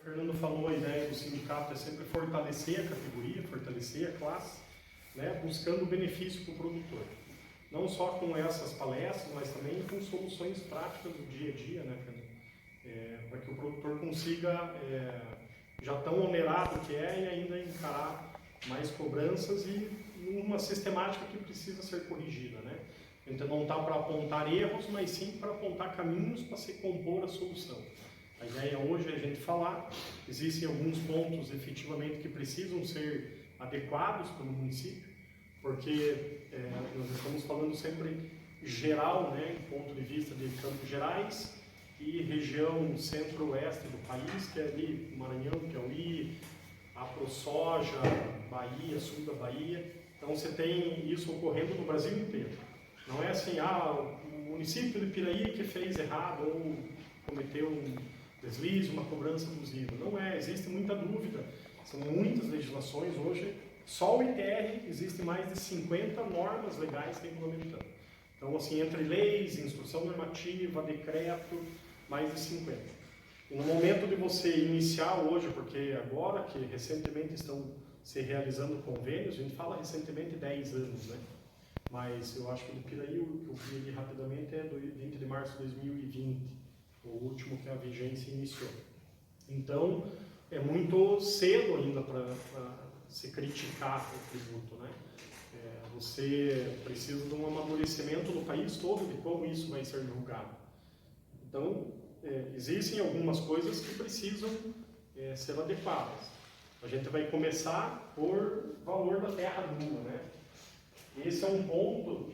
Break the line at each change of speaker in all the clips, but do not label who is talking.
Fernando falou, a ideia do sindicato é sempre fortalecer a categoria, fortalecer a classe, né, buscando benefício para o produtor. Não só com essas palestras, mas também com soluções práticas do dia a dia, né, Fernando? Para que o produtor consiga, já tão onerado que é, e ainda encarar mais cobranças e uma sistemática que precisa ser corrigida, né? Então não está para apontar erros, mas sim para apontar caminhos para se compor a solução. A ideia hoje é a gente falar, existem alguns pontos efetivamente que precisam ser adequados pelo município, porque nós estamos falando sempre geral, né, em ponto de vista de Campos Gerais e região centro-oeste do país, que é ali Maranhão, Piauí, a ProSoja, Bahia, sul da Bahia. Então você tem isso ocorrendo no Brasil inteiro. Não é assim, o município de Piraí que fez errado ou cometeu um deslize, uma cobrança abusiva. Não é, existe muita dúvida. São muitas legislações hoje. Só o ITR existem mais de 50 normas legais regulamentando. Então, assim, entre leis, instrução normativa, decreto, mais de 50. E no momento de você iniciar hoje, porque agora que recentemente estão se realizando convênios, a gente fala recentemente 10 anos, né? Mas eu acho que do Piraí, o que eu vi ali rapidamente é do 20 de março de 2020, o último que a vigência iniciou. Então, é muito cedo ainda para se criticar o tributo, né? Você precisa de um amadurecimento no país todo de como isso vai ser julgado. Então, existem algumas coisas que precisam ser adequadas. A gente vai começar por valor da terra nua, né? Esse é um ponto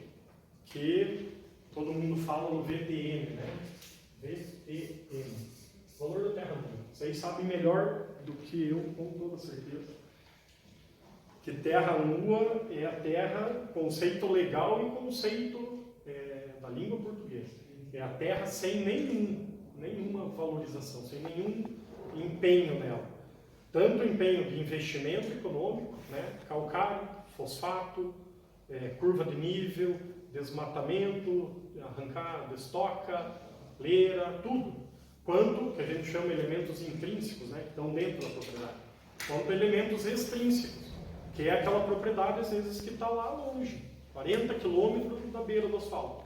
que todo mundo fala no VTM, né? VTM, valor da terra nua. Vocês sabem melhor do que eu, com toda certeza, que terra nua é a terra, conceito legal e conceito da língua portuguesa. É a terra sem nenhuma valorização, sem nenhum empenho nela. Tanto empenho de investimento econômico, né? Calcário, fosfato, curva de nível, desmatamento, arrancar, destoca, leira, tudo. Quanto, que a gente chama elementos intrínsecos, né? Que estão dentro da propriedade. Quanto elementos extrínsecos, que é aquela propriedade, às vezes, que está lá longe, 40 quilômetros da beira do asfalto.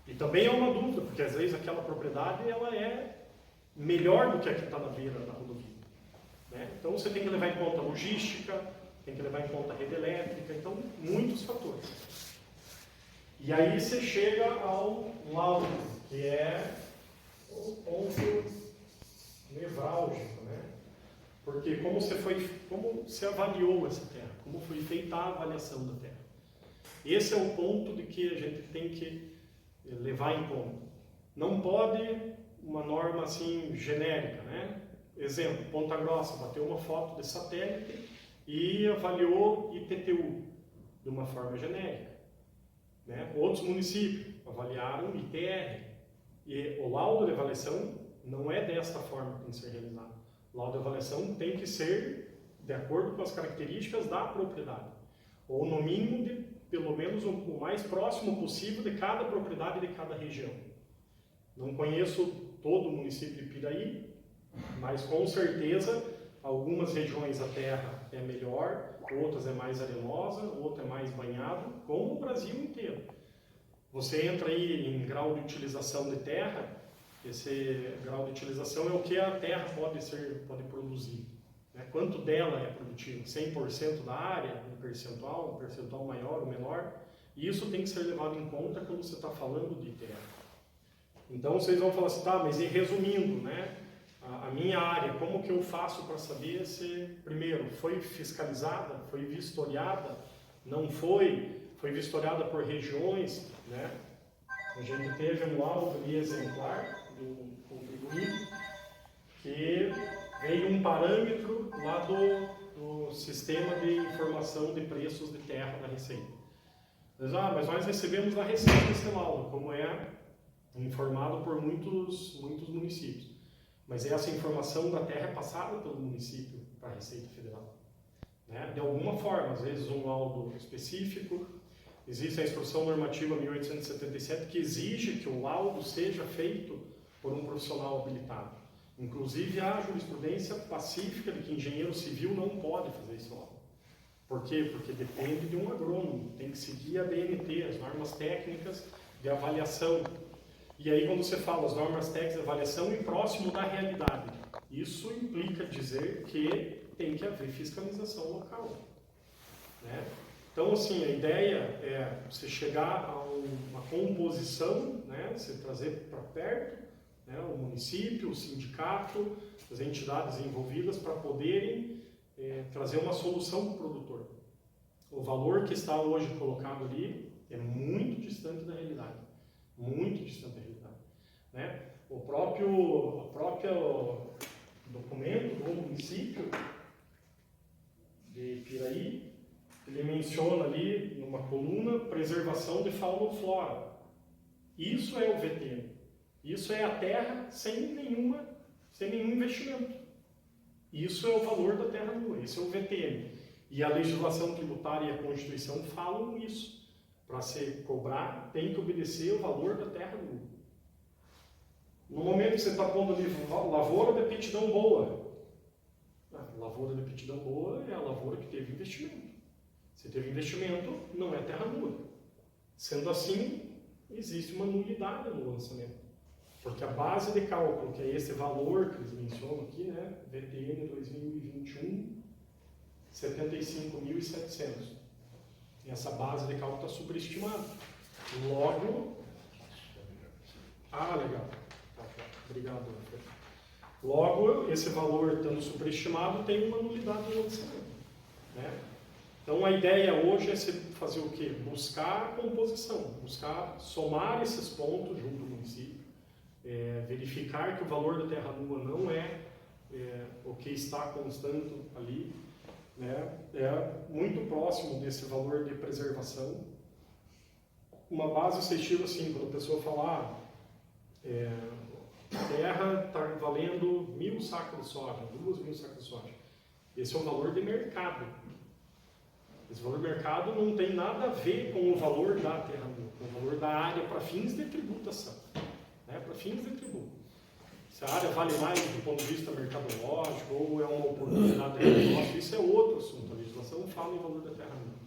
E também é uma dúvida, porque às vezes aquela propriedade ela é melhor do que a que está na beira da rodovia, né? Então você tem que levar em conta a logística, tem que levar em conta a rede elétrica, então muitos fatores. E aí você chega ao laudo, que é o ponto nevrálgico, né? Porque como você avaliou essa terra, como foi feita a avaliação da terra. Esse é o ponto de que a gente tem que levar em conta. Não pode uma norma assim genérica, né? Exemplo, Ponta Grossa bateu uma foto de satélite e avaliou IPTU de uma forma genérica, né? Outros municípios avaliaram ITR e o laudo de avaliação não é desta forma que tem que ser realizado. O laudo de avaliação tem que ser de acordo com as características da propriedade, ou no mínimo pelo menos o mais próximo possível de cada propriedade de cada região. Não conheço todo o município de Piraí, mas com certeza algumas regiões a terra é melhor, outras é mais arenosa, outra é mais banhado, como o Brasil inteiro. Você entra aí em grau de utilização de terra, esse grau de utilização é o que a terra pode produzir, né? Quanto dela é produtivo? 100% da área, um percentual maior ou menor? E isso tem que ser levado em conta quando você está falando de terra. Então vocês vão falar assim, tá, mas e resumindo, né? A minha área, como que eu faço para saber se, primeiro, foi fiscalizada, foi vistoriada, não foi vistoriada por regiões, né? A gente teve um laudo ali exemplar do contribuinte, que veio um parâmetro lá do sistema de informação de preços de terra da Receita. Mas nós recebemos da Receita esse laudo, como é informado por muitos municípios. Mas essa informação da terra é passada pelo município para a Receita Federal, né? De alguma forma, às vezes um laudo específico. Existe a Instrução Normativa 1877 que exige que o laudo seja feito por um profissional habilitado. Inclusive, há jurisprudência pacífica de que engenheiro civil não pode fazer isso lá. Por quê? Porque depende de um agrônomo, tem que seguir a DNT, as normas técnicas de avaliação. E aí, quando você fala as normas técnicas de avaliação, e próximo da realidade, isso implica dizer que tem que haver fiscalização local, né? Então, assim, a ideia é você chegar a uma composição, né? Você trazer para perto, né? O município, o sindicato, as entidades envolvidas para poderem trazer uma solução para o produtor. O valor que está hoje colocado ali é muito distante da realidade, muito distante da realidade, né? O próprio documento do município de Piraí, ele menciona ali numa coluna preservação de fauna e flora. Isso é o VTM. Isso é a terra sem nenhum investimento. Isso é o valor da terra nua, isso é o VTM. E a legislação tributária e a Constituição falam isso. Para se cobrar, tem que obedecer o valor da terra nua. No momento que você está pondo ali lavoura de aptidão boa, a lavoura de aptidão boa é a lavoura que teve investimento. Se teve investimento, não é terra nua. Sendo assim, existe uma nulidade no lançamento. Porque a base de cálculo, que é esse valor que eles mencionam aqui, né, VTN 2021, 75.700. E essa base de cálculo está superestimada. Logo... legal. Obrigado. Logo, esse valor estando superestimado tem uma nulidade no lançamento, né? Então, a ideia hoje é fazer o quê? Buscar a composição, buscar somar esses pontos junto ao município, verificar que o valor da terra nua não é o que está constando ali, né? É muito próximo desse valor de preservação. Uma base assistiva, assim, quando a pessoa falar a terra está valendo 1.000 sacos de soja, 2.000 sacos de soja. Esse é o valor de mercado. Esse valor de mercado não tem nada a ver com o valor da terra nua, com o valor da área para fins de tributação, né? Para fins de tributo. Se a área vale mais do ponto de vista mercadológico ou é uma oportunidade de negócio, isso é outro assunto. A legislação fala em valor da terra nua.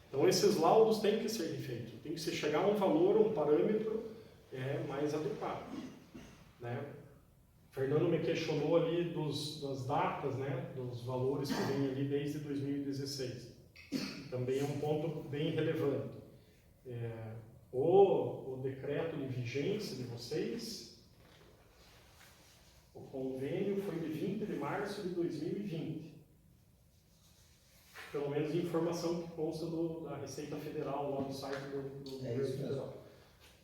Então, esses laudos têm que ser feitos, tem que se chegar a um valor, um parâmetro mais adequado, né? Fernando me questionou ali das datas, né, dos valores que vêm ali desde 2016. Também é um ponto bem relevante. O decreto de vigência de vocês, o convênio foi de 20 de março de 2020. Pelo menos informação que consta da Receita Federal, lá no site do Governo Federal.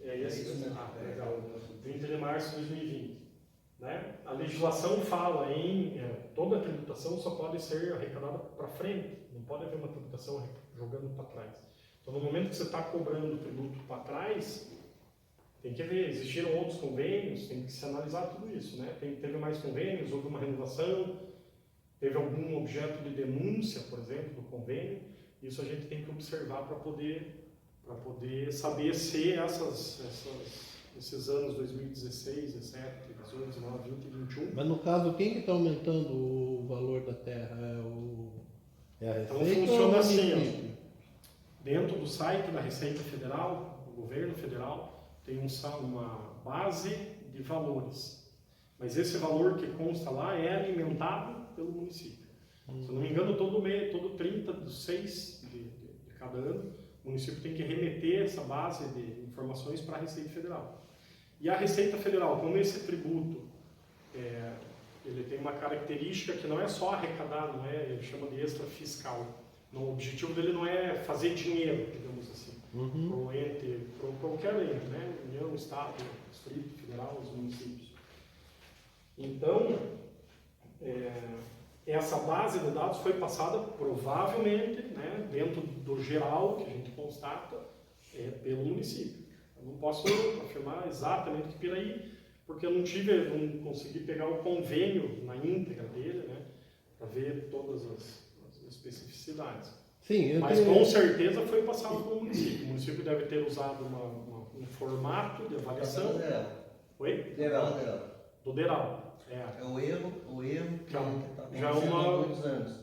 Isso mesmo. Legal. 20 de março de 2020. Né? A legislação fala em toda a tributação só pode ser arrecadada para frente, não pode haver uma tributação jogando para trás. Então, no momento que você está cobrando o tributo para trás, tem que ver, existiram outros convênios, tem que se analisar tudo isso, né? Teve mais convênios, houve uma renovação, teve algum objeto de denúncia, por exemplo, do convênio. Isso a gente tem que observar para poder saber se esses anos 2016, 17, 18, 19, 20 e 21...
Mas no caso, quem que está aumentando o valor da terra? É a Receita?
Então funciona assim, dentro do site da Receita Federal, do Governo Federal, tem uma base de valores. Mas esse valor que consta lá é alimentado pelo município. Se eu não me engano, todo 30 de 6 de cada ano, o município tem que remeter essa base de informações para a Receita Federal. E a Receita Federal, como esse tributo, ele tem uma característica que não é só arrecadar, ele chama de extra fiscal. O objetivo dele não é fazer dinheiro, digamos assim, para qualquer ente, né? União, Estado, Distrito Federal, os municípios. Então, essa base de dados foi passada provavelmente, né, dentro do geral que a gente constata, pelo município. Eu não posso afirmar exatamente que Piraí, porque eu não consegui pegar o convênio na íntegra dele, né, para ver todas as especificidades.
Sim,
mas com certeza foi passado pelo município. O município deve ter usado um formato de avaliação.
Do DERAL.
Oi?
DERAL.
Do DERAL.
É o erro que está
já
acontecendo há muitos anos.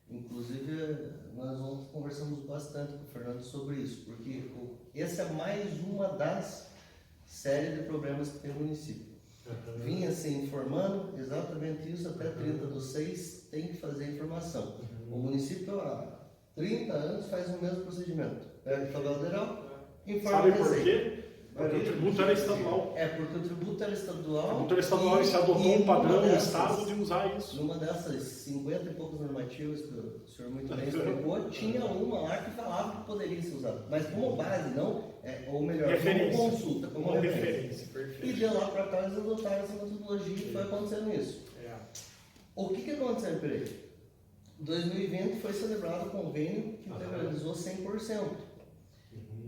Inclusive, nós ontem conversamos bastante com o Fernando sobre isso, porque essa é mais uma das séries de problemas que tem no município. Vinha se informando exatamente isso, até 30/6 tem que fazer a informação. O município há 30 anos faz o mesmo procedimento. Pega o tabela geral, informa
Sabe
a
por
receita.
quê? Porque o tributo era estadual.
É porque o tributo era estadual.
O tributo era estadual e se adotou um padrão no Estado de usar isso.
Numa dessas 50 e poucas normativas que o senhor muito bem explicou, tinha uma lá que falava que poderia ser usado. Mas como base, não, ou melhor,
Referência.
como consulta, como referência.
Perfeito.
E de lá para cá eles adotaram essa metodologia e foi acontecendo isso. O que aconteceu, Pereira? 2020 foi celebrado o convênio que integralizou 100%.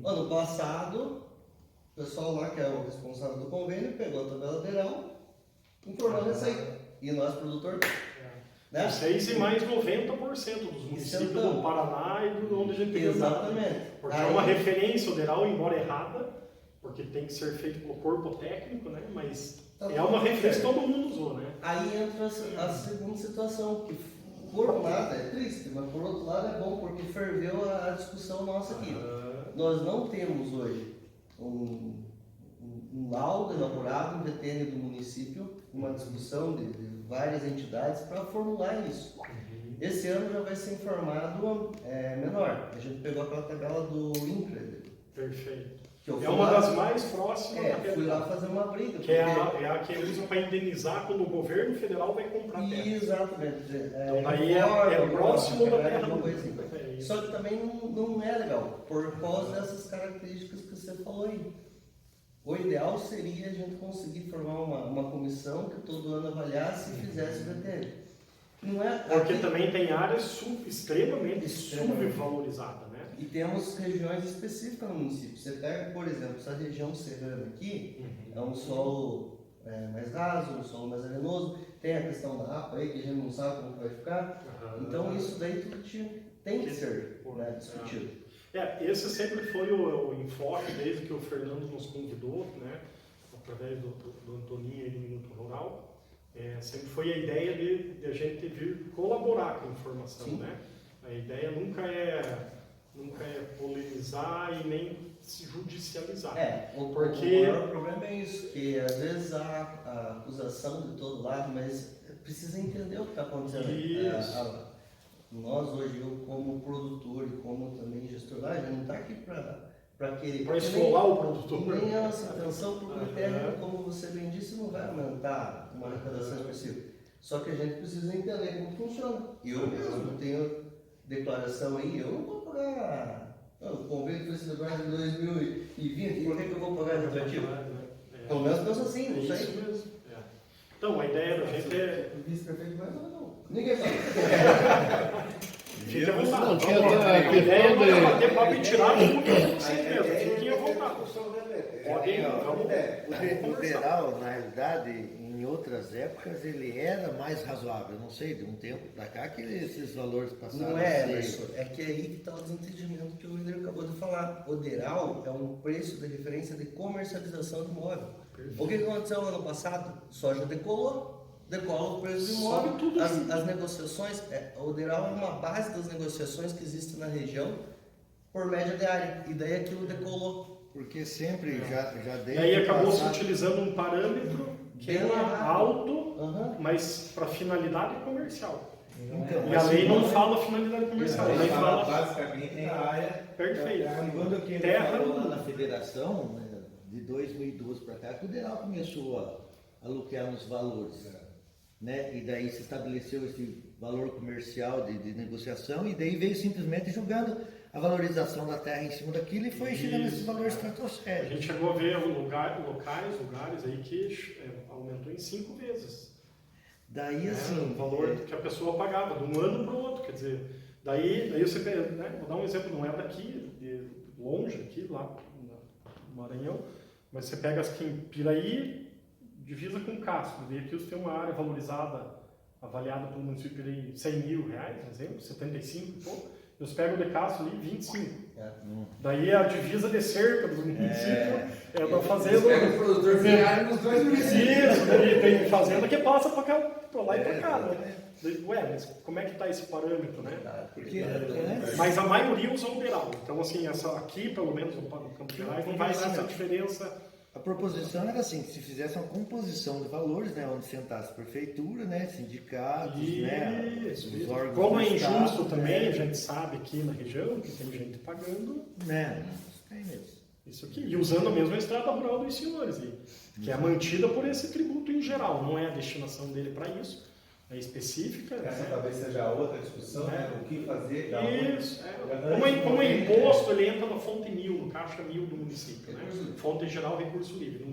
Ano passado, o pessoal lá, que é o responsável do convênio, pegou a tabela geral, informou a receita. E nós, produtor, né?
Vocês e mais 90% dos municípios do Paraná e do onde a gente tem.
Exatamente.
Porque é uma referência federal, embora errada, porque tem que ser feito pelo corpo técnico, né? Mas é uma referência que todo mundo usou, né?
Aí entra a segunda situação, que por um lado é triste, mas por outro lado é bom, porque ferveu a discussão nossa aqui. Nós não temos hoje um laudo elaborado, um DTN do município, uma discussão de várias entidades para formular isso. Esse ano já vai ser informado menor. A gente pegou aquela tabela do INCRA.
Perfeito.
Que eu
é uma das mais próximas.
Fui lá fazer uma briga.
Que é a que eles usam para indenizar quando o governo federal vai comprar terra.
Exatamente.
Então daí é próximo da terra do
coisa. Só que também não é legal, por causa dessas características que você falou aí. O ideal seria a gente conseguir formar uma comissão que todo ano avaliasse e fizesse o DTN. Não é
porque também tem áreas extremamente subvalorizadas, né?
E temos regiões específicas no município. Você pega, por exemplo, essa região serrana aqui, é um solo mais raso, um solo mais arenoso. Tem a questão da APA aí, que a gente não sabe como vai ficar. Então isso daí tudo tem que ser discutido.
Esse sempre foi o enfoque desde que o Fernando nos convidou, né, através do Antoninho e do Minuto Rural. Sempre foi a ideia de a gente vir colaborar com a informação, né? A ideia nunca é polemizar e nem se judicializar.
O maior problema é isso, que às vezes há acusação de todo lado, mas precisa entender o que está acontecendo. Nós hoje, eu como produtor e como também gestor, a gente não está aqui para querer...
Para esfolar o produtor.
Nem a nossa intenção, porque o terra, como você bem disse, não vai aumentar uma arrecadação específica. Só que a gente precisa entender como funciona. Eu mesmo tenho declaração aí, eu não vou pagar... o convênio foi celebrado em 2020, por que eu vou pagar retroativo? Pelo menos penso assim, não sei.
Isso mesmo. Então, a ideia da gente é...
O vice-prefeito vai falar, não. Ninguém sabe.
Fique à vontade.
Não, tinha
A
a
ideia não é
questão
bater papo e tirar tudo que vocês mesmos. Fiquem à vontade.
O federal, na realidade, em outras épocas, ele era mais razoável. Eu não sei, de um tempo para cá que esses valores passaram
não
a
é,
ser...
Emerson, é que aí que está o desentendimento que o William acabou de falar. O DERAL é um preço de referência de comercialização do imóvel. O que aconteceu no ano passado? Soja decola o preço do imóvel. As negociações, o DERAL é uma base das negociações que existem na região por média de área. E daí aquilo decolou.
Porque sempre já desde
E aí acabou se
passado...
utilizando um parâmetro que é alto, mas para finalidade comercial.
Então,
E a lei não fala finalidade comercial, a lei fala
basicamente na área.
perfeito.
Quando que ele
Terra
falou lá na federação, né, de 2012 para cá, que o federal começou a lucrar nos valores. Né? E daí se estabeleceu esse valor comercial de negociação e daí veio simplesmente jogando a valorização da terra em cima daquilo e foi chegando a esses valores
A
estratosféricos.
gente chegou a ver lugares aí que aumentou em 5 vezes.
Daí assim...
O valor que a pessoa pagava, de um ano para o outro, quer dizer, daí você pega, né, vou dar um exemplo, não é daqui, de longe, aqui, lá no Maranhão, mas você pega aqui em Piraí, divisa com Castro, daí aqui você tem uma área valorizada, avaliada pelo município de R$100 mil, por exemplo, 75 e pouco, Eles pegam o de Castro ali 25.
É.
Daí a divisa de cerca dos municípios tá fazendo.
Pega o produtor viário nos dois municípios.
Isso, daí tem fazenda que passa pra lá e pra cá, né? Daí, ué, mas como é que tá esse parâmetro, né?
Porque,
Mas a maioria usa o Uberal. Então, assim, aqui, pelo menos no Campo Gerais, não vai ser essa diferença.
a proposição era assim, que se fizesse uma composição de valores, né, onde sentasse prefeitura, né, sindicatos, né,
Isso,
os
isso.
órgãos
Como
do
é
Estado,
injusto também,
né,
a gente sabe aqui na região que tem gente pagando
né, tem mesmo.
isso aqui. E usando a mesma estrada rural dos senhores, que é mantida por esse tributo em geral. Não é a destinação dele para isso, é específica.
Essa
né?
talvez seja outra discussão, né? O que fazer, da onde.
Isso, como é imposto, ele entra na fonte 1000, no caixa 1000 do município, né? Fonte geral, recurso livre,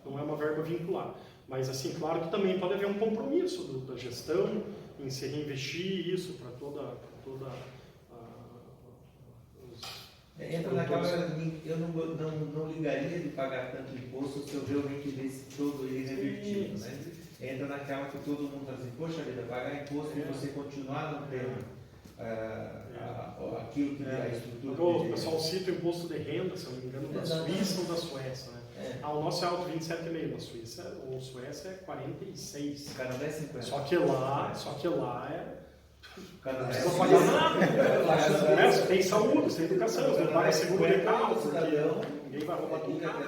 não é uma verba vincular. Mas, assim, claro que também pode haver um compromisso da gestão em se reinvestir isso para toda
Entra naquela, eu não ligaria de pagar tanto imposto se eu realmente visse todo ele revertido, né? Entra naquela que todo mundo está assim, poxa vida, pagar imposto e você continuar não tendo aquilo que a estrutura...
O pessoal cita o imposto de renda, se eu não me engano, da Suíça ou da Suécia, né? O nosso é alto 27,5, na Suíça ou Suécia é 46.
O Canadá é 50.
Só que lá é...
O Canadá
Não
é
precisa pagar nada. Você tem saúde, você tem educação, você não paga seguro de carro, porque ninguém vai roubar tudo carro.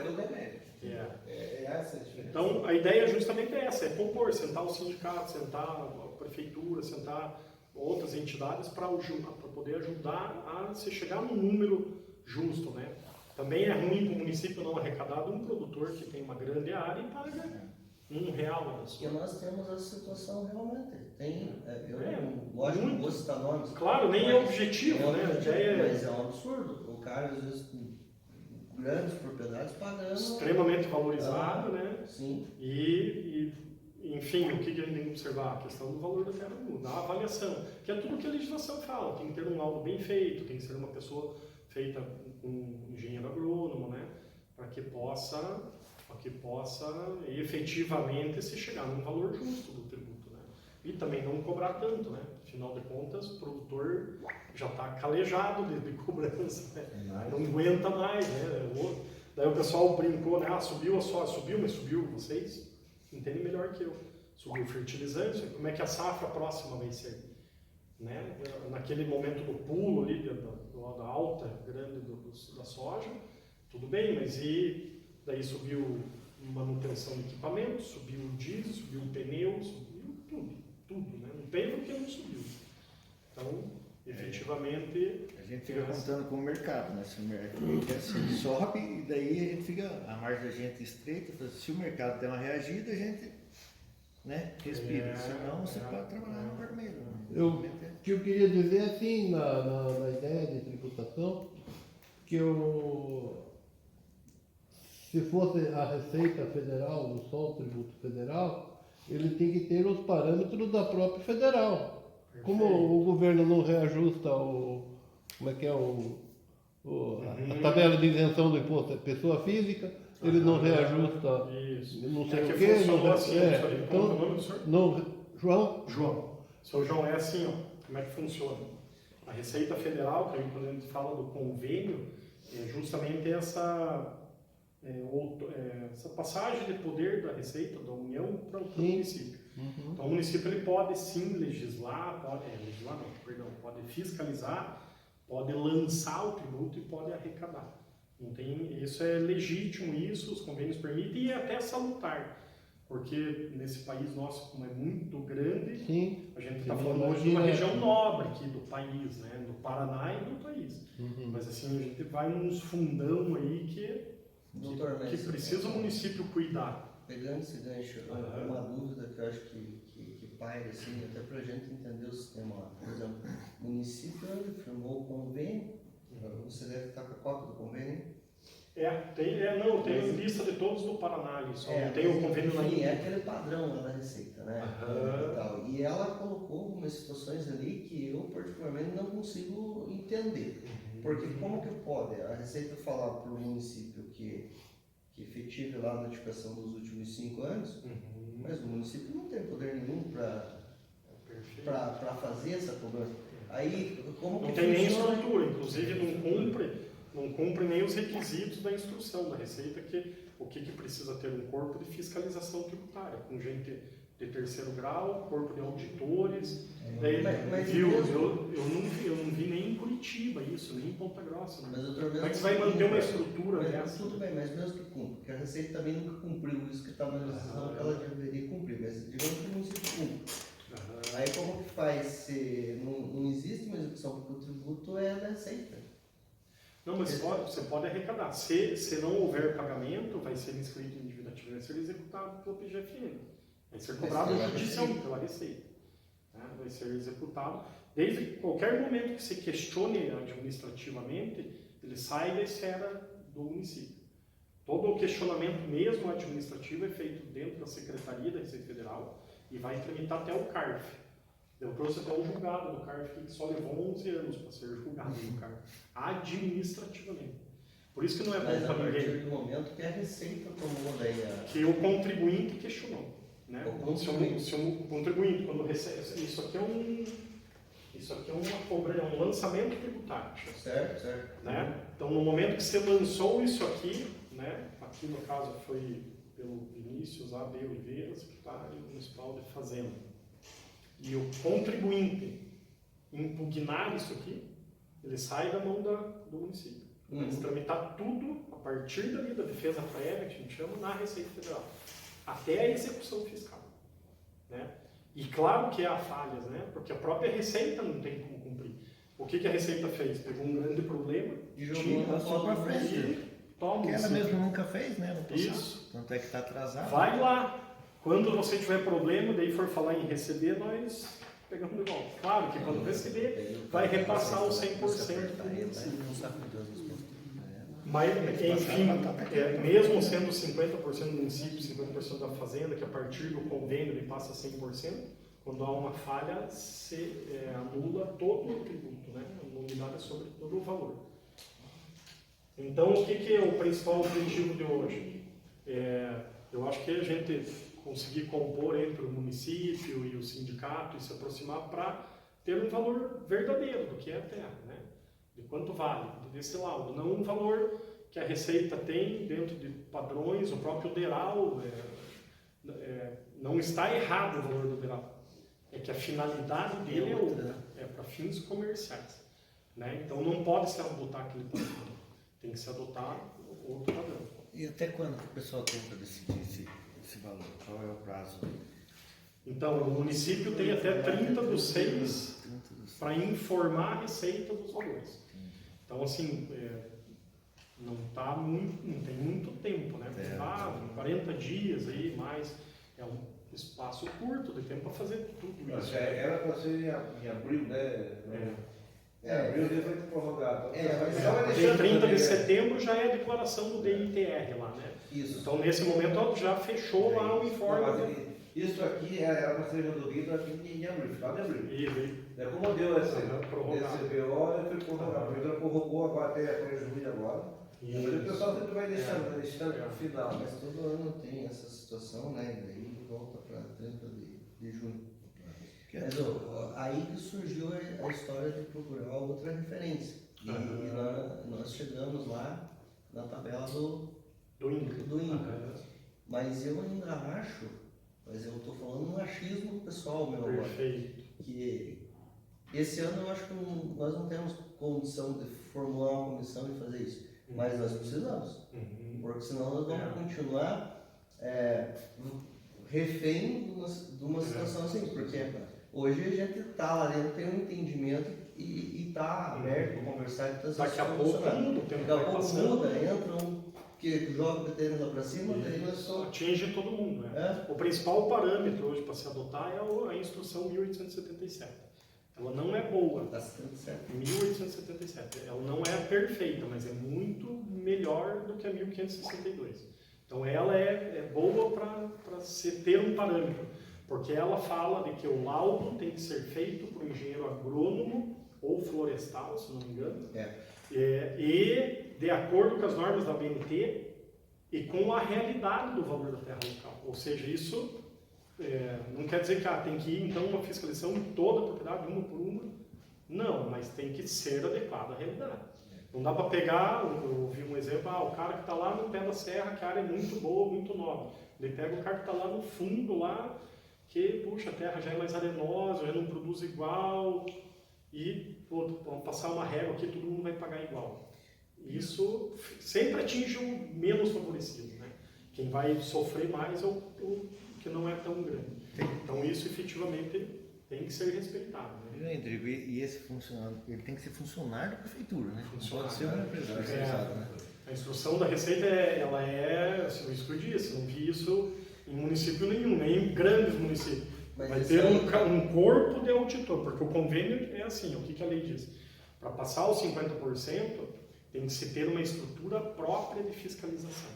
É essa a diferença.
Então, a ideia é justamente essa, é compor, sentar o sindicato, sentar a prefeitura, sentar outras entidades para poder ajudar a se chegar num número justo, né? Também é ruim para o município não arrecadar de um produtor que tem uma grande área e paga R$1.
Porque nós temos essa situação realmente. Lógico,
muito.
não vou citar nomes.
Claro, nem é objetivo, né? A ideia
Mas é um absurdo. O cara, às vezes, com grandes propriedades pagando.
extremamente valorizado, né?
Sim.
Enfim, o que a gente tem que observar? A questão do valor da terra da avaliação, que é tudo que a legislação fala. Tem que ter um laudo bem feito, tem que ser uma pessoa feita com um engenheiro agrônomo, né? Para que possa efetivamente se chegar num valor justo do tributo, né? E também não cobrar tanto, né? Afinal de contas, o produtor já está calejado de cobrança, né? Não aguenta mais, né? Daí o pessoal brincou, né? Subiu a soja, mas subiu, vocês entendem melhor que eu. Subiu o fertilizante, como é que a safra próxima vai ser? Né? Naquele momento do pulo ali, da alta grande da soja, tudo bem, mas daí subiu manutenção de equipamento, subiu o diesel, subiu o pneu, subiu tudo, né? Não tem porque não subiu. Então, efetivamente...
A gente fica contando com o mercado, né? Se o mercado assim, sobe, e daí a gente fica, a margem da gente estreita, se o mercado der uma reagida, a gente, né, respira, senão você pode trabalhar no vermelho. Né?
O que eu queria dizer assim, na ideia de tributação, que se fosse a Receita Federal, só o tributo federal, ele tem que ter os parâmetros da própria federal. Como o governo não reajusta a tabela de isenção do imposto da pessoa física, ele não reajusta não sei o quê. João?
Seu João, é assim, ó, como é que funciona? A Receita Federal, que quando a gente fala do convênio, é justamente essa passagem de poder da Receita, da União, para o município.
Uhum.
Então o município ele pode sim pode fiscalizar, pode lançar o tributo e pode arrecadar. Isso é legítimo, os convênios permitem e é até salutar. Porque nesse país nosso, como é muito grande,
Sim.
a gente está falando hoje de uma região nobre aqui do país, né? Do Paraná e do país.
Uhum.
Mas assim, a gente vai nos fundão aí que precisa o município cuidar.
Pegando esse gancho, uma dúvida que eu acho que paira, assim, até para a gente entender o sistema lá. Por exemplo, o município firmou o convênio, você deve estar com a cópia do convênio?
Tem lista de todos do Paraná ali, só não tem o convênio na
Índia. É aquele padrão lá da Receita, né? E ela colocou algumas situações ali que eu particularmente não consigo entender. Porque como que pode a Receita falar para o município que efetive lá a notificação dos últimos 5 anos, mas o município não tem poder nenhum para fazer essa cobrança. Aí, como
Não
que
tem nem
funciona?
estrutura, inclusive não cumpre nem os requisitos da instrução da Receita, que o que precisa ter um corpo de fiscalização tributária, com gente de terceiro grau, corpo de auditores. Daí,
Mas
viu,
mesmo-
eu não vi nem em Curitiba isso, nem em Ponta Grossa.
Mas, doutor,
Como é que
mesmo
você vai manter uma
cumpra,
estrutura
mas
dessa?
tudo bem, mas mesmo que cumpra, porque a Receita também nunca cumpriu isso que está na legislação que ela deveria cumprir, mas digamos que o município cumpre.
Aham.
Aí como que faz se não existe uma execução porque o tributo é da Receita?
Não, mas você pode arrecadar. Se não houver pagamento, vai ser inscrito em dívida ativa, vai ser executado pelo PGFN. Vai ser cobrado
pela
judicialmente pela Receita. Né? Vai ser executado. Desde qualquer momento que se questione administrativamente, ele sai da esfera do município. Todo o questionamento mesmo administrativo é feito dentro da Secretaria da Receita Federal e vai tramitar até o CARF. Eu trouxe até o julgado do CARF, que só levou 11 anos para ser julgado no CARF, administrativamente. Por isso que não é
Mas
bom
a
para ninguém,
partir do momento que a Receita tomou daí a...
que o contribuinte questionou. Né?
O contribuinte.
Se o contribuinte, quando recebe, isso aqui é um lançamento tributário.
Certo, certo.
Né? Então, no momento que você lançou isso aqui, né? Aqui no caso foi pelo Vinícius A. B. Oliveira, secretário municipal de Fazenda, e o contribuinte impugnar isso aqui, ele sai da mão do município. Vai se tramitar tudo a partir dali da defesa prévia, que a gente chama, na Receita Federal, até a execução fiscal. Né? E claro que há falhas, né? Porque a própria Receita não tem como cumprir. O que a Receita fez? Pegou um grande problema
E jogou
tira,
na
passou pra
foto
frente.
e
toma
Que ela
isso.
mesmo nunca fez, né? No passado.
Isso.
Tanto é que está atrasado.
Vai lá. Quando você tiver problema, daí for falar em receber, nós pegamos de volta. Claro que quando receber, vai repassar os 100% do município. Mas, enfim, mesmo sendo 50% do município, 50% da fazenda, que a partir do convênio ele passa 100%, quando há uma falha, se anula todo o tributo, né? A nulidade é sobre todo o valor. Então, o que é o principal objetivo de hoje? Eu acho que a gente conseguir compor entre o município e o sindicato e se aproximar para ter um valor verdadeiro do que é a terra, né? De quanto vale, desse laudo, não um valor que a Receita tem dentro de padrões, o próprio DERAL, não está errado o valor do DERAL, é que a finalidade dele é outra, é para fins comerciais, né? Então não pode se adotar aquele padrão, tem que se adotar outro padrão.
E até quando que o pessoal tem para decidir esse valor? Qual é o prazo?
Então, o município tem até 30/6 para informar a Receita dos valores. Então, assim, não tem muito tempo, né? 40 dias aí, mas é um espaço curto de tempo para fazer tudo isso.
Era para ser em abril, né? Abril ele foi prorrogado.
Dia 30 de setembro já é a declaração do DITR lá, né?
Isso.
Então, nesse momento, ó, já fechou lá o informe.
Isso aqui era para ser resolvido aqui em abril, final de abril.
E
Como deu esse
prorrogado.
BO, ele foi prorrogado. A prefeitura prorrogou agora até junho agora. Mas o pessoal sempre vai deixando para o final.
Mas todo ano tem essa situação, né? E daí volta para 30 de junho. Mas aí que surgiu a história de procurar outra referência. E nós chegamos lá na tabela
do INCA.
Mas eu ainda acho, mas eu estou falando um achismo pessoal meu agora,
Perfeito.
que esse ano eu acho que nós não temos condição de formular uma comissão e fazer isso, mas nós precisamos, porque senão nós vamos continuar refém de uma situação assim, porque hoje a gente está lá dentro, tem um entendimento e está aberto para conversar e está
Daqui a pouco muda, o tempo
daqui a
vai
pouco
passando.
muda, entra um que joga o BTN lá para cima, daí nós só...
Atinge todo mundo. Né? O principal parâmetro hoje para se adotar é a instrução 1877. Ela não é boa.
Está sendo certo.
1877. Ela não é perfeita, mas é muito melhor do que a 1562. Então ela é boa para se ter um parâmetro, porque ela fala de que o laudo tem que ser feito por um engenheiro agrônomo ou florestal, se não me engano, e de acordo com as normas da BNT e com a realidade do valor da terra local. Ou seja, isso não quer dizer que tem que ir então uma fiscalização em toda a propriedade, uma por uma. Não, mas tem que ser adequado à realidade. Não dá para pegar, eu vi um exemplo, o cara que está lá no pé da serra, que a área é muito boa, muito nova. Ele pega o cara que está lá no fundo, lá, que, puxa, a terra já é mais arenosa, já não produz igual, e vamos passar uma régua aqui, todo mundo vai pagar igual. Isso sempre atinge o menos favorecido, né? Quem vai sofrer mais é o que não é tão grande. Então isso efetivamente tem que ser respeitado, né?
Rodrigo, e esse funcionário, ele tem que ser funcionário da prefeitura, né? Não
Funcionário,
pode ser uma empresa terceirizada, né?
A instrução da Receita, ela é, assim, isso que eu disse, não vi isso em município nenhum, nem em grandes municípios.
Mas
Vai
isso
ter
aí-
um corpo de auditor, porque o convênio é assim, o que a lei diz? Para passar os 50%, tem que se ter uma estrutura própria de fiscalização.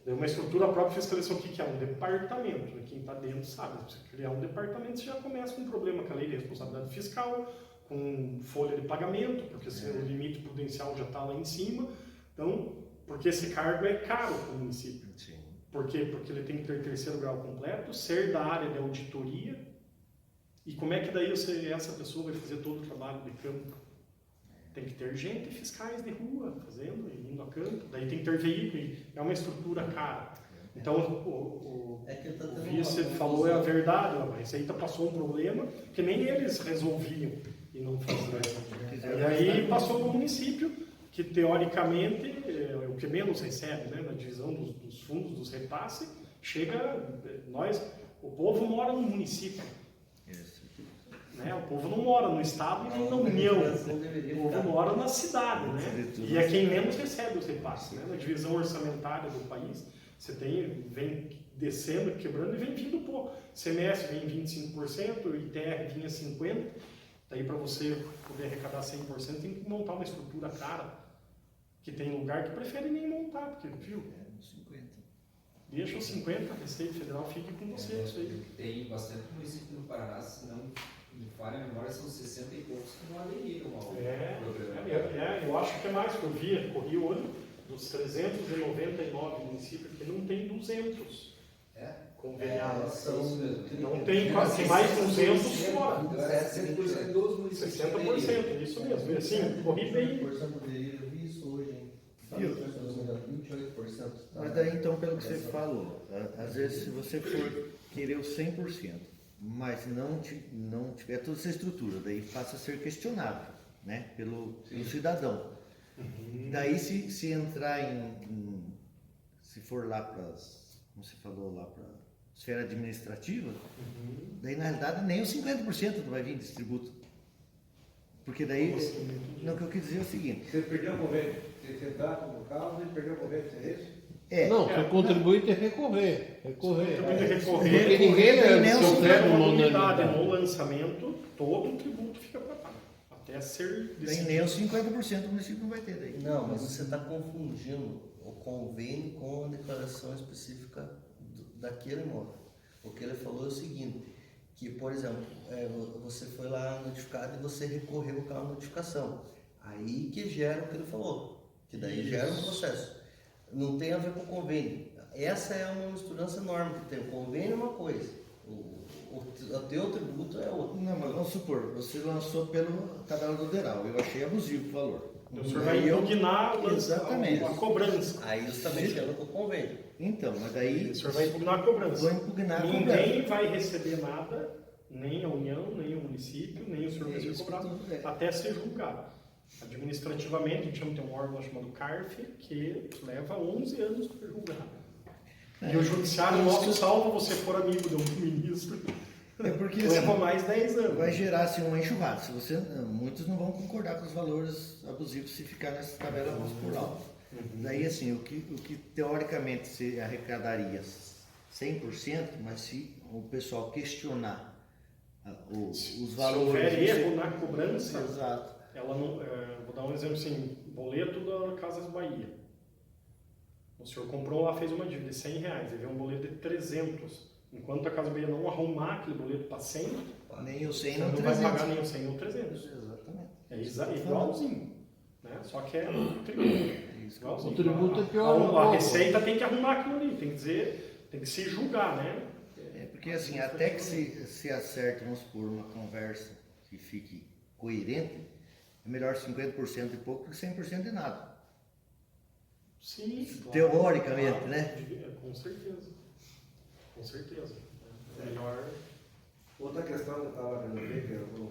Uma estrutura própria de fiscalização, o que é? Um departamento. Quem está dentro sabe, se você criar um departamento, você já começa com um problema com a lei de responsabilidade fiscal, com folha de pagamento, porque o limite prudencial já está lá em cima. Então, porque esse cargo é caro para o município.
Sim.
Por quê? Porque ele tem que ter terceiro grau completo, ser da área de auditoria. E como é que daí essa pessoa vai fazer todo o trabalho de campo? Tem que ter gente, fiscais de rua, fazendo, indo a campo. Daí tem que ter veículo, e é uma estrutura cara. Então, o
É que ele tá
o
tendo
vice
uma
falou é a
confusão.
verdade. A Receita passou um problema que nem eles resolviam e não faziam. E aí passou para o município, que teoricamente é o que menos recebe, né, na divisão dos fundos, dos repasses, o povo mora no município, né, o povo não mora no estado e nem na União, o povo mora na cidade, né, e é quem menos recebe os repasses, né, na divisão orçamentária do país, vem descendo, quebrando e vem vindo pouco, semestre vem 25%, o ITR vinha 50%, daí para você poder arrecadar 100% tem que montar uma estrutura cara, que tem lugar que prefere nem montar, porque, viu,
50.
deixa os 50%, a Receita Federal fique com você, isso aí.
Tem bastante município no Paraná, se não me falha a memória, são 60 e poucos que não aderiram ao programa.
Eu acho que é mais, que eu corri o olho, dos 399 municípios que não tem 200 conveniados.
É isso mesmo.
Não tem quase mais 200 fora.
Então, é 60% dos municípios.
60%, isso mesmo. Assim, corri bem.
Eu vi isso hoje, hein?
Viu?
28%.
Mas daí então, pelo que você falou, às vezes se você for querer o 100%, mas não tiver toda essa estrutura, daí passa a ser questionável, né, pelo cidadão. Daí se entrar se for lá para, como você falou, lá para esfera administrativa, daí na realidade nem os 50% não vai vir desse tributo. Porque daí, não, o que eu quis dizer é o seguinte.
Você perdeu o convênio. Você está com o carro e perdeu o convênio, é isso?
Não, o contribuinte é recorrer.
Porque
Porque ninguém
nem
se
se houver
oferece
uma
uma
unidade
unanimidade.
no lançamento, todo o tributo fica para pagar. Até ser
Daí nem os 50% do município não vai ter daí.
Não, mas você está confundindo o convênio com a declaração específica daquele imóvel. O que ele falou é o seguinte, que, por exemplo, você foi lá notificado e você recorreu àquela notificação. Aí que gera o que ele falou, que daí gera um processo. Não tem a ver com o convênio. Essa é uma misturança enorme que tem. O convênio é uma coisa, o teu tributo é outra.
Não, mas vamos supor, você lançou pelo tabela do Deral, eu achei abusivo o valor.
O senhor vai impugnar
Exatamente.
a cobrança.
Aí justamente entra com o convênio.
Então, mas daí
O senhor vai impugnar a cobrança.
vou impugnar a
Ninguém
cobrança.
vai receber nada, nem a União, nem o município, nem o senhor vai ser
isso
cobrado,
que eu tô-
até ser julgado. Administrativamente, a gente tem um órgão chamado CARF, que leva 11 anos para julgar. E o judiciário nosso salva você for amigo de um ministro.
É porque
Leva
assim,
mais 10 anos.
vai gerar assim, uma enxurrada. Muitos não vão concordar com os valores abusivos se ficar nessa tabela por alto. Daí assim, o que teoricamente se arrecadaria 100%, mas se o pessoal questionar os
Se
valores...
houver erro na cobrança,
Exato.
ela não, vou dar um exemplo assim, boleto da Casas Bahia. O senhor comprou lá, fez uma dívida de R$100, ele vê um boleto de 300. Enquanto a Casa Bahia não arrumar aquele boleto para 100,
Nem o 100,
você
nem
não
o
vai
300.
pagar nem o 100 nem o 300.
Exatamente.
É igualzinho, né? Só que é um tributo. Igualzinho.
O tributo é pior.
A Receita tem que arrumar aquilo ali, tem que dizer, tem que se julgar, né?
É porque assim, até que se acerte, vamos supor, uma conversa que fique coerente, é melhor 50% e pouco que 100% de nada.
Sim, claro,
Teoricamente,
claro,
né?
Com certeza. Com certeza. É melhor.
Outra questão que eu estava vendo ver, que o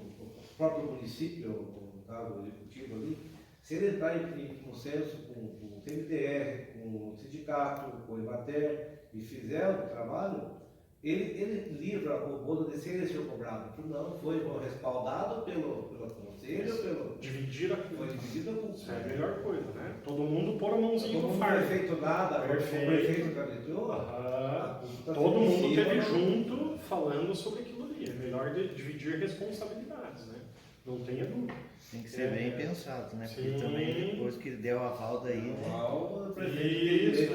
próprio município, o estava executivo ali, se ele entrar em consenso com o CNTR, com o sindicato, com o Ibater, e fizer o trabalho, ele livra o bolo de ser esse cobrado. Não, foi respaldado pelo conselho,
Dividir a
foi dividido a culpa.
É a melhor coisa, né? Todo mundo pôr a mãozinha
Todo
no
mundo
fardo.
não feito nada, o prefeito canetou.
Todo mundo esteve junto falando sobre aquilo ali. É melhor dividir responsabilidades, né? Não tenha dúvida.
Tem que ser bem pensado, né? Porque
Sim.
também depois que deu a aval daí, né?
O prefeito
Isso.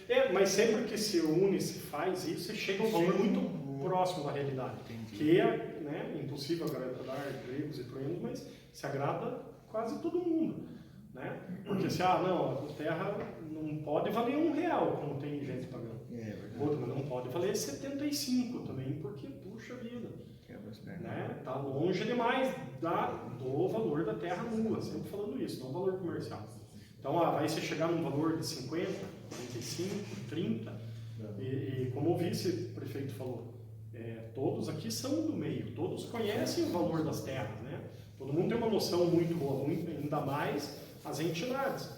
tem que
Mas sempre que se une, se faz isso, você chega a um valor muito próximo da realidade. Que é, né, impossível agradar gregos e troianos, mas se agrada quase todo mundo. Né? Porque se, não, a terra não pode valer R$1, como tem gente pagando. Outra, mas não pode valer 75 também, porque, puxa vida. Né? Tá longe demais do valor da terra nua, sempre falando isso, não valor comercial. Então, vai você chegar num valor de 50, 45, 30, e como o vice-prefeito falou, todos aqui são do meio, todos conhecem o valor das terras, né? Todo mundo tem uma noção muito boa, ainda mais as entidades.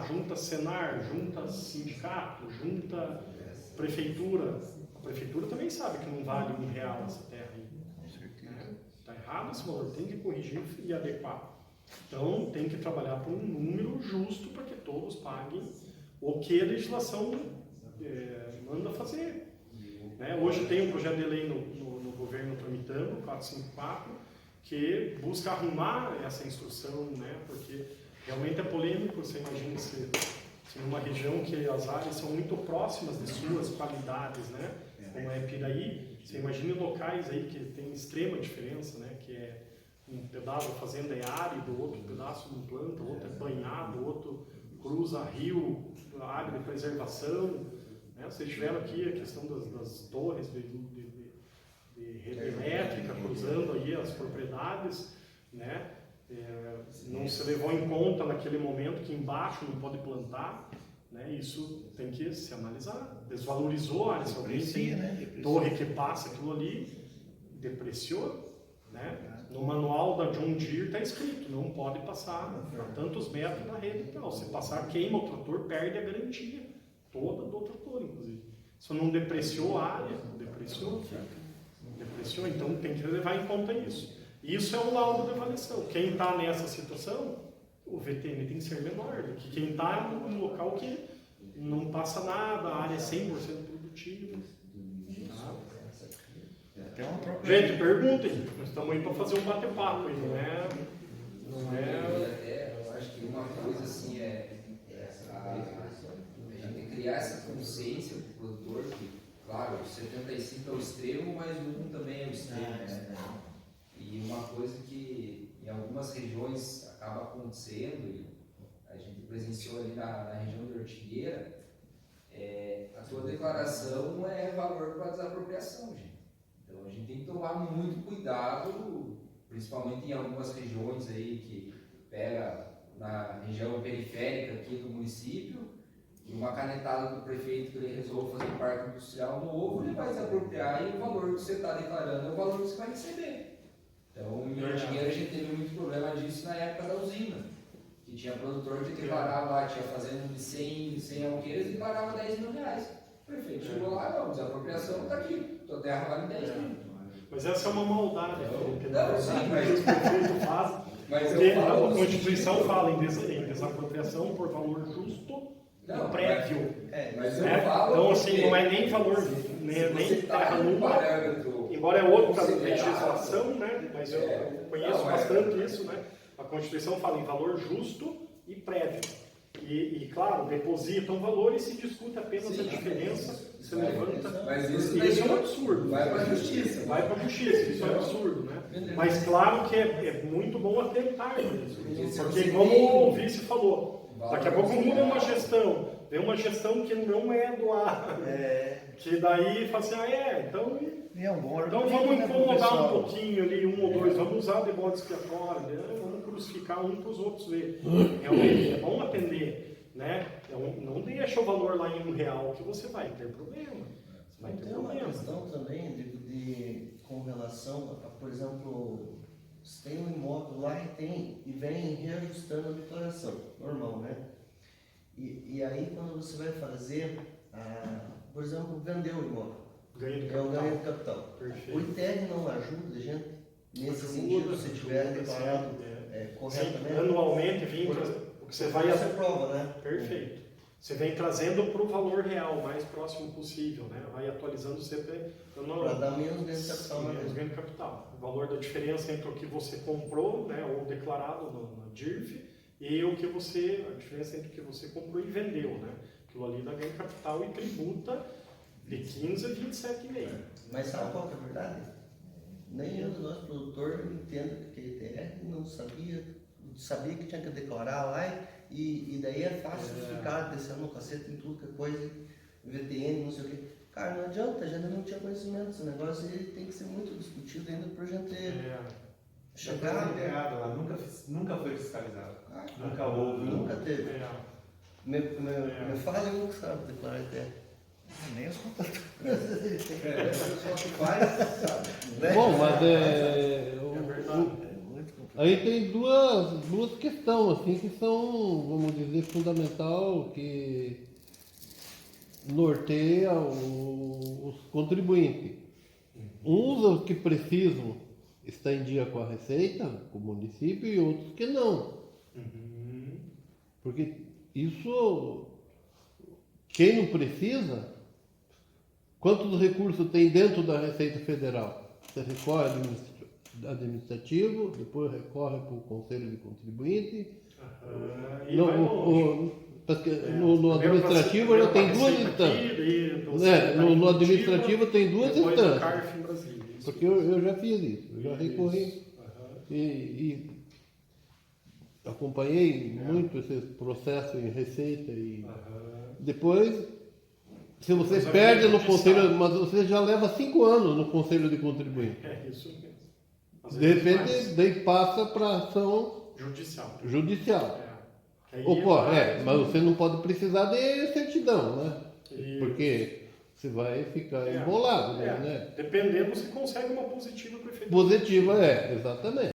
Junta Senar, junta sindicato, junta prefeitura. A prefeitura também sabe que não vale R$1 essa terra aí. Está errado esse valor, tem que corrigir e adequar. Então, tem que trabalhar por um número justo para que todos paguem o que a legislação manda fazer. Né? Hoje tem um projeto de lei no governo tramitando, 454, que busca arrumar essa instrução, né? Porque realmente é polêmico. Você imagina se numa região que as áreas são muito próximas de suas qualidades, né? Como é Piraí, você imagina locais aí que tem extrema diferença, né? Que é um pedaço da fazenda é árido, outro pedaço não planta, outro é banhado, outro cruza rio, área de preservação. Né? Vocês tiveram aqui a questão das torres de rede elétrica cruzando aí as propriedades, né? Não se levou em conta naquele momento que embaixo não pode plantar, né? Isso tem que se analisar. Desvalorizou a área, se alguém tem torre que passa aquilo ali, depreciou, né? No manual da John Deere está escrito, não pode passar a tantos metros da rede. Não, se passar, queima o trator, perde a garantia toda do trator, inclusive. Se não depreciou a área, depreciou, então tem que levar em conta isso. Isso é o laudo de avaliação. Quem está nessa situação, o VTN tem que ser menor do que quem está num local que não passa nada, a área é 100% produtiva. Gente, perguntem. Nós estamos aí para fazer um bate-papo, não é?
Eu acho que uma coisa assim a gente tem que criar essa consciência para o produtor que, claro, o 75 é o extremo, mas o 1 também é o extremo. Né? E uma coisa que em algumas regiões acaba acontecendo, e a gente presenciou ali na região de Ortigueira, a sua declaração é valor para desapropriação, gente. Então a gente tem que tomar muito cuidado, principalmente em algumas regiões aí que pega na região periférica aqui do município, e uma canetada do prefeito que ele resolve fazer um parque industrial novo, ele vai desapropriar e o valor que você está declarando é o valor que você vai receber. Então, em Ortigueira a gente teve muito problema disso na época da usina, que tinha produtor que declarava lá, tinha fazenda de 100 alqueires e declarava R$10 mil. O prefeito chegou lá, não, desapropriação está aqui, tua terra vale 10 mil.
Mas essa é uma maldade, Felipe.
Não, sim, mas
o prefeito faz.
Mas
Porque
eu falo
a Constituição fala em desapropriação por valor justo e prévio.
Mas eu
Né?
falo
Então, assim,
porque
não é nem valor, nem terra nula, embora é outra legislação, né? Mas eu conheço bastante isso, né? A Constituição fala em valor justo e prévio. E claro, deposita um valor e se discute apenas a diferença, se levanta.
Mas isso
é um absurdo.
Vai para a justiça.
Vai para a justiça, isso é um absurdo, né? Mas claro que é muito bom atentar nisso. Porque como o vice falou, daqui a pouco muda uma gestão. Tem uma gestão que não é do ar. Que daí fala assim, então
É um bom
vamos
argumento, né,
incomodar um
pessoal?
pouquinho ali, 1 ou 2, vamos vamos usar de bode expiatório, né? Vamos crucificar um para os outros ver. Realmente é bom atender, né? Não deixa o valor lá em R$1 que você vai ter problema. Você vai ter
Tem uma
problema.
questão também com relação a, por exemplo, se tem um imóvel lá e vem reajustando a declaração, normal, né? E aí quando você vai fazer, por exemplo, vender o imóvel,
Ganho de
é o
capital.
ganho de capital. O
Perfeito.
ITR não ajuda a gente nesse
Ajuda,
sentido, se tiver
ajuda,
declarado
sim,
corretamente.
Sim, anualmente vem
Por-
o que você vai.
Você prova, né?
Perfeito. Você vem trazendo para o valor real, o mais próximo possível, né? Vai atualizando sempre.
Para dar menos ganho de capital,
Menos
né?
ganho de capital. O valor da diferença entre o que você comprou, né, ou declarado na DIRF, e a diferença entre o que você comprou e vendeu, né? Aquilo ali dá ganho de capital e tributa de 15 a 27,5.
Mas sabe qual que é a verdade? Nem eu, nós produtor, entendo que ITR não sabia que tinha que declarar lá e daí é fácil ficar descendo no cacete em tudo que é coisa, VTN, não sei o que. Cara, não adianta, a gente não tinha conhecimento, esse negócio aí tem que ser muito discutido ainda pra gente chegar.
Chegar errado lá, nunca foi fiscalizado. Nunca houve.
Nunca teve.
É.
Me fala um que sabe declarar ITR.
Nem os contadores.
É, só que faz, sabe?
Né?
Bom, mas
verdade.
aí tem duas questões assim, que são, vamos dizer, fundamental, que norteia os contribuintes. Uns os que precisam estar em dia com a Receita, com o município, e outros que não.
Uhum.
Porque isso, quem não precisa, quantos recursos tem dentro da Receita Federal? Você recorre administrativo, depois recorre para o Conselho de Contribuinte.
E vai longe.
No administrativo já tem duas instâncias. No administrativo tem duas
depois do
instâncias.
CARF em Brasília. Isso.
Porque eu já fiz isso, eu já
Isso.
recorri e acompanhei muito esse processo em Receita e depois, se você
Mas
perde no
a
conselho, mas você já leva 5 anos no Conselho de Contribuinte.
É isso mesmo. Às
De
vezes
repente,
mais.
daí passa para ação
Judicial.
judicial.
Aí
Ocorre, mas você não pode precisar de certidão, né?
Isso.
Porque você vai ficar embolado, né?
Dependendo, você consegue uma positiva para efeito.
Positiva exatamente.